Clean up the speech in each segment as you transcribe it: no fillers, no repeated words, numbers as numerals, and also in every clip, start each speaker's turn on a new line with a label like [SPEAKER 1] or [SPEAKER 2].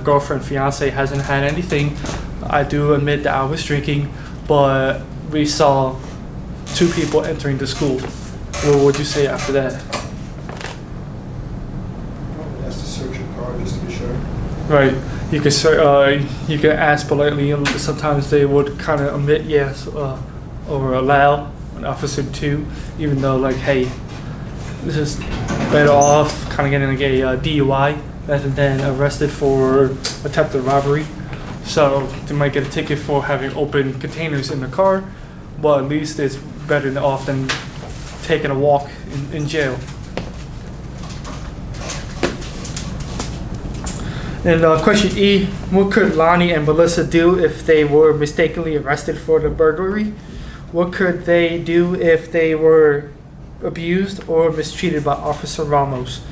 [SPEAKER 1] girlfriend, fiance hasn't had anything. I do admit that I was drinking, but we saw two people entering the school. What would you say after that?
[SPEAKER 2] Probably has to search your car just to be sure.
[SPEAKER 1] Right. You can ask politely. And sometimes they would kind of admit yes or allow an officer to, even though like, hey, this is better off kind of getting like a DUI rather than arrested for attempted robbery. So they might get a ticket for having open containers in the car, but at least it's better than off than taking a walk in jail. And question E, what could Lonnie and Melissa do if they were mistakenly arrested for the burglary? What could they do if they were abused or mistreated by Officer Ramos?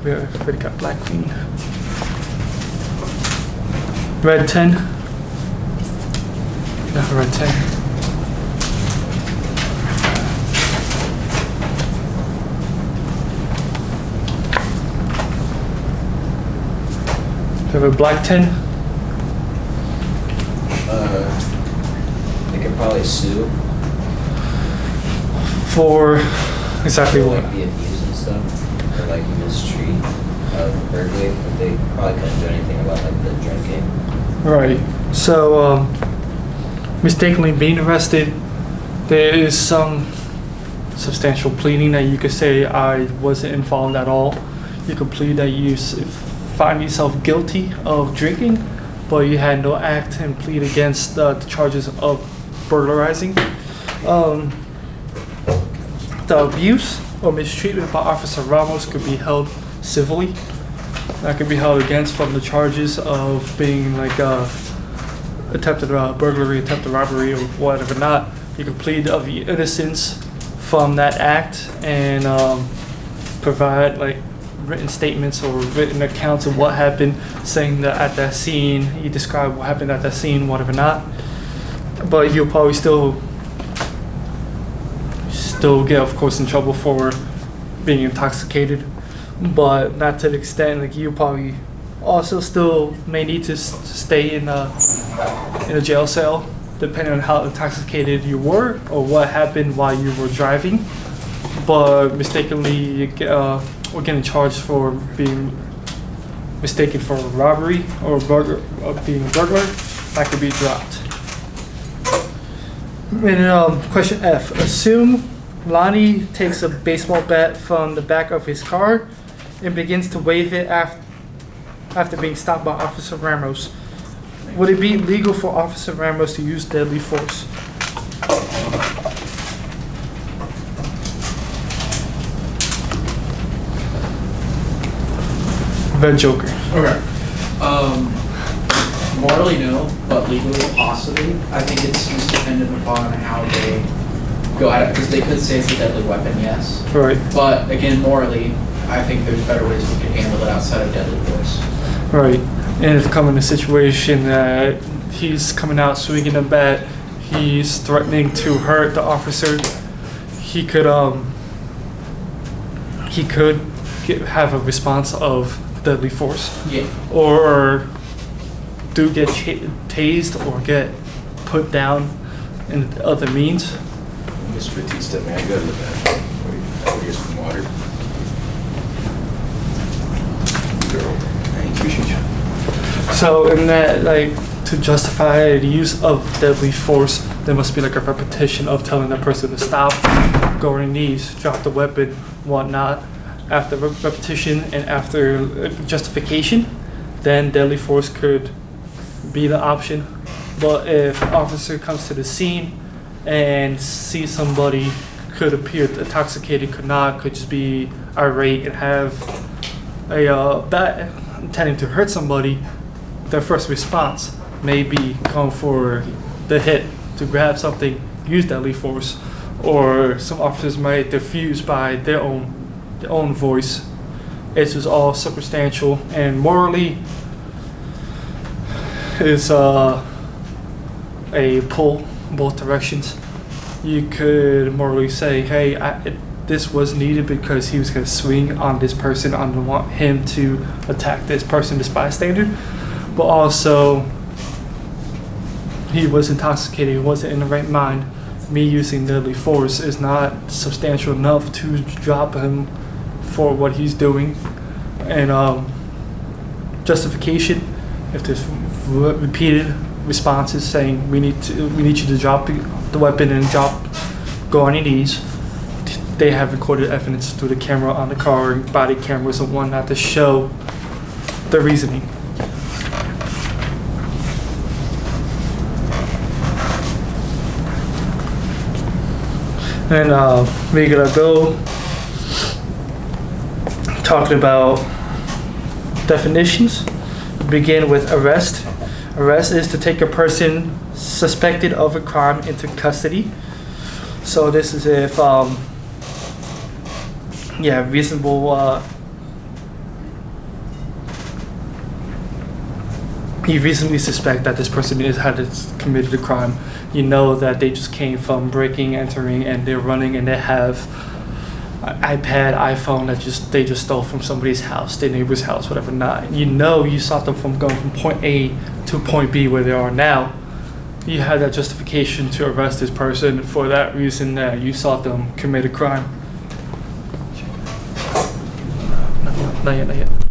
[SPEAKER 1] We already got Black Queen. Red 10. Yeah, red 10. We have a black 10.
[SPEAKER 3] They could probably sue
[SPEAKER 1] For exactly
[SPEAKER 3] for
[SPEAKER 1] what?
[SPEAKER 3] like the abuse and stuff, or like mistreat of burglary, but they probably couldn't do anything about like the drinking.
[SPEAKER 1] Right. So, mistakenly being arrested, there is some substantial pleading that you could say I wasn't involved at all. You could plead that you find yourself guilty of drinking, but you had no act and plead against the charges of burglarizing. The abuse or mistreatment by Officer Ramos could be held civilly. That could be held against from the charges of being like attempted burglary, attempted robbery, or whatever not. You could plead of innocence from that act and provide like written statements or written accounts of what happened, saying that at that scene, you describe what happened at that scene, whatever not. But you'll probably still get, of course, in trouble for being intoxicated, but not to the extent like you probably also still may need to stay in a jail cell, depending on how intoxicated you were or what happened while you were driving. But mistakenly, we're getting charged for being mistaken for robbery or being a burglar. That could be dropped. And question F. Assume Lonnie takes a baseball bat from the back of his car and begins to wave it after being stopped by Officer Ramos. Would it be legal for Officer Ramos to use deadly force? Red Joker.
[SPEAKER 4] Okay. Morally, no, but legally, possibly. I think it's just dependent upon how they go at it, because they could say it's a deadly weapon, yes.
[SPEAKER 1] Right.
[SPEAKER 4] But again, morally, I think there's better ways we can handle it outside of deadly force.
[SPEAKER 1] Right. And if come in a situation that he's coming out swinging a bat, he's threatening to hurt the officer, he could have a response of deadly force.
[SPEAKER 4] Yeah.
[SPEAKER 1] Or do get tased or get put down in other means.
[SPEAKER 2] Mr. Batista, may I go to the bathroom? I'll get some water. I appreciate you.
[SPEAKER 1] So in that, like, to justify the use of deadly force, there must be like a repetition of telling that person to stop, go on your knees, drop the weapon, whatnot. After repetition and after justification, then deadly force could be the option. But if an officer comes to the scene and sees somebody could appear intoxicated, could just be irate and have a bat intending to hurt somebody, their first response may be going for the hit, to grab something, use deadly force, or some officers might diffuse by their own voice. It's just all circumstantial, and morally is a pull both directions. You could morally say, hey, this was needed because he was going to swing on this person, on want him to attack this person, this bystander, but also he was intoxicated, he wasn't in the right mind. Me using deadly force is not substantial enough to drop him for what he's doing. And justification, if there's repeated responses saying we need you to drop the weapon and go on your knees. They have recorded evidence through the camera on the car, body cameras and whatnot to show the reasoning. And we're gonna go talking about definitions. Begin with arrest. Arrest is to take a person suspected of a crime into custody. So this is if reasonable you reasonably suspect that this person has committed a crime. You know that they just came from breaking, entering, and they're running, and they have an iPad, iPhone that they just stole from somebody's house, their neighbor's house, whatever not. You know you saw them from going from point A to point B where they are now. You have that justification to arrest this person for that reason that you saw them commit a crime. Not yet.